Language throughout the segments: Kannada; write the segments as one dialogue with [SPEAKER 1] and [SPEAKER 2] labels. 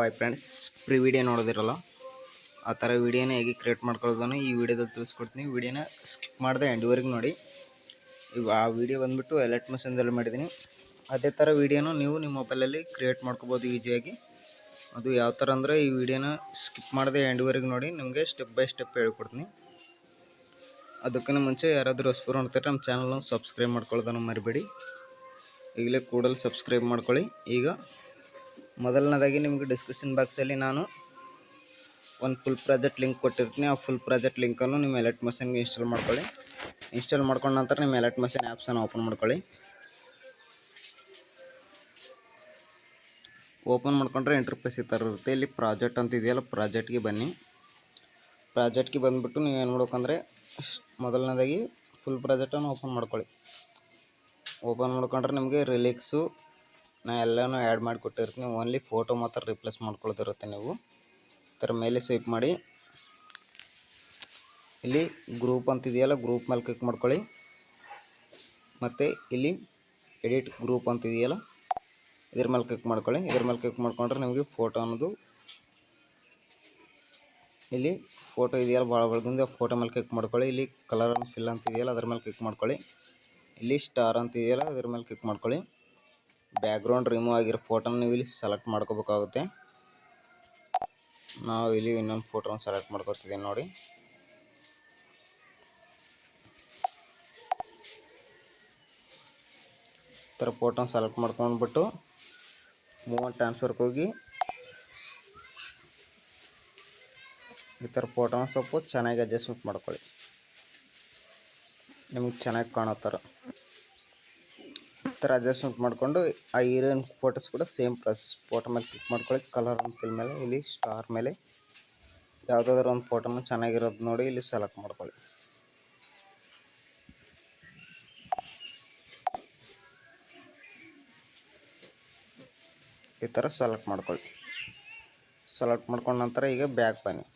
[SPEAKER 1] ಹಾಯ್ ಫ್ರೆಂಡ್ಸ್, ಪ್ರೀ ವಿಡಿಯೋ ನೋಡೋದಿರಲ್ಲ ಆ ಥರ ವಿಡಿಯೋನ ಹೇಗೆ ಕ್ರಿಯೇಟ್ ಮಾಡ್ಕೊಳ್ಳೋದನ್ನು ಈ ವಿಡಿಯೋದಲ್ಲಿ ತಿಳಿಸ್ಕೊಡ್ತೀನಿ. ವಿಡಿಯೋನ ಸ್ಕಿಪ್ ಮಾಡಿದೆ ಎಂಡ್ವರೆಗೆ ನೋಡಿ. ಈಗ ಆ ವಿಡಿಯೋ ಬಂದುಬಿಟ್ಟು ಎಲರ್ಟ್ ಮಿಷನ್ದಲ್ಲಿ ಮಾಡಿದ್ದೀನಿ. ಅದೇ ಥರ ವಿಡಿಯೋನ ನೀವು ನಿಮ್ಮ ಮೊಬೈಲಲ್ಲಿ ಕ್ರಿಯೇಟ್ ಮಾಡ್ಕೋಬೋದು ಈಸಿಯಾಗಿ. ಅದು ಯಾವ ಥರ ಅಂದರೆ ಈ ವಿಡಿಯೋನ ಸ್ಕಿಪ್ ಮಾಡದೆ ಎಂಡ್ವರೆಗೆ ನೋಡಿ, ನಿಮಗೆ ಸ್ಟೆಪ್ ಬೈ ಸ್ಟೆಪ್ ಹೇಳ್ಕೊಡ್ತೀನಿ. ಅದಕ್ಕಿಂತ ಮುಂಚೆ ಯಾರಾದರೂ ಹೊಸಬರು ನೋಡ್ತಾರೆ ನಮ್ಮ ಚಾನಲ್ನ ಸಬ್ಸ್ಕ್ರೈಬ್ ಮಾಡ್ಕೊಳ್ಳೋದನ್ನು ಮರಿಬೇಡಿ. ಈಗಲೇ ಕೂಡಲೇ ಸಬ್ಸ್ಕ್ರೈಬ್ ಮಾಡ್ಕೊಳ್ಳಿ. ಈಗ ಮೊದಲನೇದಾಗಿ ನಿಮಗೆ ಡಿಸ್ಕ್ರಿಪ್ಷನ್ ಬಾಕ್ಸಲ್ಲಿ ನಾನು ಒಂದು ಫುಲ್ ಪ್ರಾಜೆಕ್ಟ್ ಲಿಂಕ್ ಕೊಟ್ಟಿರ್ತೀನಿ. ಆ ಫುಲ್ ಪ್ರಾಜೆಕ್ಟ್ ಲಿಂಕನ್ನು ನಿಮ್ಮ ಎಲರ್ಟ್ ಮಿಷನ್ಗೆ ಇನ್ಸ್ಟಾಲ್ ಮಾಡ್ಕೊಳ್ಳಿ. ಇನ್ಸ್ಟಾಲ್ ಮಾಡ್ಕೊಂಡ ನಂತರ ನಿಮ್ಮ ಎಲರ್ಟ್ ಮಿಷನ್ ಆ್ಯಪ್ಸನ್ನು ಓಪನ್ ಮಾಡ್ಕೊಳ್ಳಿ. ಓಪನ್ ಮಾಡ್ಕೊಂಡ್ರೆ ಇಂಟರ್ಫೇಸ್ ಈ ಥರ ಇರುತ್ತೆ. ಇಲ್ಲಿ ಪ್ರಾಜೆಕ್ಟ್ ಅಂತ ಇದೆಯಲ್ಲ, ಪ್ರಾಜೆಕ್ಟ್ಗೆ ಬನ್ನಿ. ಪ್ರಾಜೆಕ್ಟ್ಗೆ ಬಂದುಬಿಟ್ಟು ನೀವು ಏನು ಮಾಡ್ಬೇಕಂದ್ರೆ ಮೊದಲನೇದಾಗಿ ಫುಲ್ ಪ್ರಾಜೆಕ್ಟನ್ನು ಓಪನ್ ಮಾಡ್ಕೊಳ್ಳಿ. ಓಪನ್ ಮಾಡ್ಕೊಂಡ್ರೆ ನಿಮಗೆ ರಿಲಿಕ್ಸು ನಾ ಎಲ್ಲನೂ ಆ್ಯಡ್ ಮಾಡಿ ಕೊಟ್ಟಿರ್ತೀನಿ. ಓನ್ಲಿ ಫೋಟೋ ಮಾತ್ರ ರಿಪ್ಲೇಸ್ ಮಾಡ್ಕೊಳ್ತಿರುತ್ತೆ. ನೀವು ಥರ ಮೇಲೆ ಸ್ವೈಪ್ ಮಾಡಿ ಇಲ್ಲಿ ಗ್ರೂಪ್ ಅಂತಿದೆಯಲ್ಲ, ಗ್ರೂಪ್ ಮೇಲೆ ಕ್ಲಿಕ್ ಮಾಡ್ಕೊಳ್ಳಿ. ಮತ್ತು ಇಲ್ಲಿ ಎಡಿಟ್ ಗ್ರೂಪ್ ಅಂತಿದೆಯಲ್ಲ, ಇದ್ರ ಮೇಲೆ ಕ್ಲಿಕ್ ಮಾಡ್ಕೊಳ್ಳಿ. ಇದ್ರ ಮೇಲೆ ಕ್ಲಿಕ್ ಮಾಡ್ಕೊಂಡ್ರೆ ನಿಮಗೆ ಫೋಟೋ ಅನ್ನೋದು ಇಲ್ಲಿ ಫೋಟೋ ಇದೆಯಲ್ಲ ಭಾಳ ಬೆಳದಿಂದ, ಫೋಟೋ ಮೇಲೆ ಕ್ಲಿಕ್ ಮಾಡ್ಕೊಳ್ಳಿ. ಇಲ್ಲಿ ಕಲರ್ ಆ್ಯಂಡ್ ಫಿಲ್ ಅಂತಿದೆಯಲ್ಲ, ಅದ್ರ ಮೇಲೆ ಕ್ಲಿಕ್ ಮಾಡ್ಕೊಳ್ಳಿ. ಇಲ್ಲಿ ಸ್ಟಾರ್ ಅಂತಿದೆಯಲ್ಲ, ಅದ್ರ ಮೇಲೆ ಕ್ಲಿಕ್ ಮಾಡ್ಕೊಳ್ಳಿ. ಬ್ಯಾಕ್ಗ್ರೌಂಡ್ ರಿಮೂವ್ ಆಗಿರೋ ಫೋಟೋನ ನೀವು ಇಲ್ಲಿ ಸೆಲೆಕ್ಟ್ ಮಾಡ್ಕೋಬೇಕಾಗುತ್ತೆ. ನಾವು ಇಲ್ಲಿ ಇನ್ನೊಂದು ಫೋಟೋನ ಸೆಲೆಕ್ಟ್ ಮಾಡ್ಕೊತಿದ್ದೀನಿ ನೋಡಿ. ಈ ಥರ ಫೋಟೋನ ಸೆಲೆಕ್ಟ್ ಮಾಡ್ಕೊಂಡ್ಬಿಟ್ಟು ಮೂವ್ ಆ್ಯಂಡ್ ಟ್ರಾನ್ಸ್ಫರ್ಗೆ ಹೋಗಿ ಈ ಥರ ಫೋಟೋನ ಸ್ವಲ್ಪ ಚೆನ್ನಾಗಿ ಅಡ್ಜಸ್ಟ್ಮೆಂಟ್ ಮಾಡ್ಕೊಳ್ಳಿ, ನಿಮಗೆ ಚೆನ್ನಾಗಿ ಕಾಣೋ ಥರ. ಈ ಥರ ಅಡ್ಜಸ್ಟ್ಮೆಂಟ್ ಮಾಡಿಕೊಂಡು ಆ ಹೀರೋಯಿನ್ ಫೋಟೋಸ್ ಕೂಡ ಸೇಮ್ ಪ್ರೊಸೆಸ್. ಫೋಟೋ ಮೇಲೆ ಕ್ಲಿಕ್ ಮಾಡ್ಕೊಳ್ಳಿ. ಕಲರ್ ಆ್ಯಂಡ್ ಫಿಲ್ ಮೇಲೆ ಇಲ್ಲಿ ಸ್ಟಾರ್ ಮೇಲೆ ಯಾವುದಾದ್ರೂ ಒಂದು ಫೋಟೋನ ಚೆನ್ನಾಗಿರೋದು ನೋಡಿ ಇಲ್ಲಿ ಸೆಲೆಕ್ಟ್ ಮಾಡ್ಕೊಳ್ಳಿ. ಈ ಥರ ಸೆಲೆಕ್ಟ್ ಮಾಡ್ಕೊಳ್ಳಿ. ಸೆಲೆಕ್ಟ್ ಮಾಡ್ಕೊಂಡ ನಂತರ ಈಗ ಬ್ಯಾಕ್ ಬನ್ನಿ.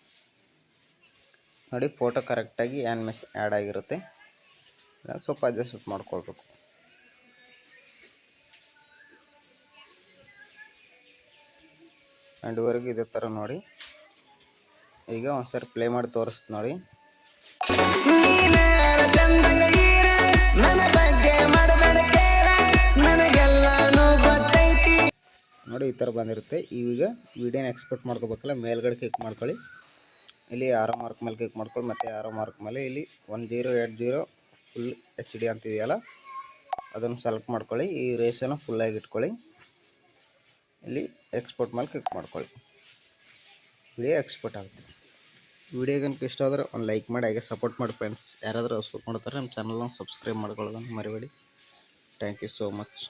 [SPEAKER 1] ನೋಡಿ ಫೋಟೋ ಕರೆಕ್ಟಾಗಿ ಆ್ಯಡ್ ಆಗಿರುತ್ತೆ. ಸ್ವಲ್ಪ ಅಡ್ಜಸ್ಟ್ಮೆಂಟ್ ಮಾಡ್ಕೊಳ್ಬೇಕು. ಎಂಡ್ವರೆಗೆ ಇದೇ ಥರ ನೋಡಿ. ಈಗ ಒಂದ್ಸರಿ ಪ್ಲೇ ಮಾಡಿ ತೋರಿಸ್ತು ನೋಡಿ. ನೋಡಿ ಈ ಥರ ಬಂದಿರುತ್ತೆ. ಈಗ ವಿಡಿಯೋನ ಎಕ್ಸ್ಪೋರ್ಟ್ ಮಾಡ್ಕೋಬೇಕಲ್ಲ, ಮೇಲ್ಗಡೆ ಕ್ಲಿಕ್ ಮಾಡ್ಕೊಳ್ಳಿ. ಇಲ್ಲಿ ಆರೋ ಮಾರ್ಕ್ ಮೇಲೆ ಕ್ಲಿಕ್ ಮಾಡ್ಕೊಳ್ಳಿ. ಮತ್ತು ಆರೋ ಮಾರ್ಕ್ ಮೇಲೆ ಇಲ್ಲಿ 1080 ಫುಲ್ HD ಅಂತಿದೆಯಲ್ಲ, ಅದನ್ನು ಸೆಲೆಕ್ಟ್ ಮಾಡ್ಕೊಳ್ಳಿ. ಈ ರೇಷನ್ನು ಫುಲ್ಲಾಗಿ ಇಟ್ಕೊಳ್ಳಿ. ಇಲ್ಲಿ ಎಕ್ಸ್ಪೋರ್ಟ್ ಮೇಲೆ ಕ್ಲಿಕ್ ಮಾಡ್ಕೊಳ್ಳಿ. ವಿಡಿಯೋ ಎಕ್ಸ್ಪೋರ್ಟ್ ಆಗುತ್ತೆ. ವಿಡಿಯೋ ಕనుక ಇಷ್ಟ ಆದರೆ ಒಂದು ಲೈಕ್ ಮಾಡಿ, ಹಾಗೆ ಸಪೋರ್ಟ್ ಮಾಡಿ ಫ್ರೆಂಡ್ಸ್. ಯಾರಾದರೂ ಹೊಸಬರು ನೋಡ್ತಾರೆ ನಮ್ಮ ಚಾನಲ್ನ ಸಬ್ಸ್ಕ್ರೈಬ್ ಮಾಡ್ಕೊಳ್ಳೋದನ್ನು ಮರಿಬೇಡಿ. Thank you so much.